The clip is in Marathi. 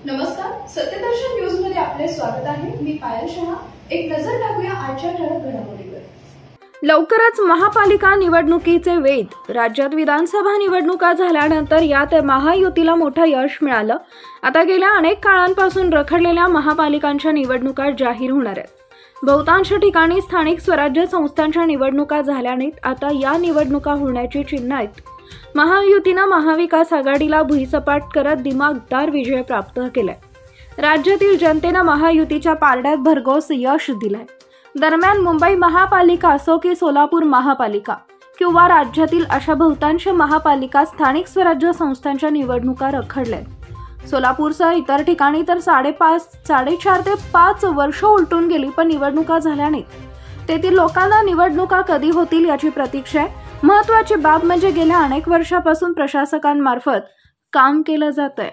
नमस्कार, सत्यदर्शन न्यूज मध्ये आपले स्वागत आहे। मी पायल शहा। एक नजर टाकूया आजच्या ठळक घडामोडीवर। लवकरच महापालिका निवडणुकीचे वेध। राज्यात विधानसभा निवडणुका झाल्यानंतर यात महायुतीला मोठं यश मिळालं। आता गेल्या अनेक काळांपासून रखडलेल्या महापालिकांच्या निवडणुका जाहीर होणार आहेत। बहुतांश ठिकाणी स्थानिक स्वराज्य संस्थांच्या निवडणुका झाल्या नाहीत। आता या निवडणुका होण्याची चिन्ह आहेत। महायुतीने महाविकास आघाडीला भुईसपाट करत दिमागदार विजय प्राप्त केलाय। राज्यातील जनतेने महायुतीच्या पारड्यात भरघोस यश दिलंय। दरम्यान मुंबई महापालिका असो की सोलापूर महापालिका किंवा राज्यातील अशा बहुतांश महापालिका स्थानिक स्वराज्य संस्थांच्या निवडणुका रखडल्यात। सोलापूरसह इतर ठिकाणी तर 4.5 ते 5 वर्ष उलटून गेली पण निवडणुका झाल्या नाहीत। तेथील लोकांना निवडणुका कधी होतील याची प्रतीक्षा आहे। महत्त्वाची बाब म्हणजे गेल्या अनेक वर्षापासून प्रशासकांमार्फत काम केलं जात आहे।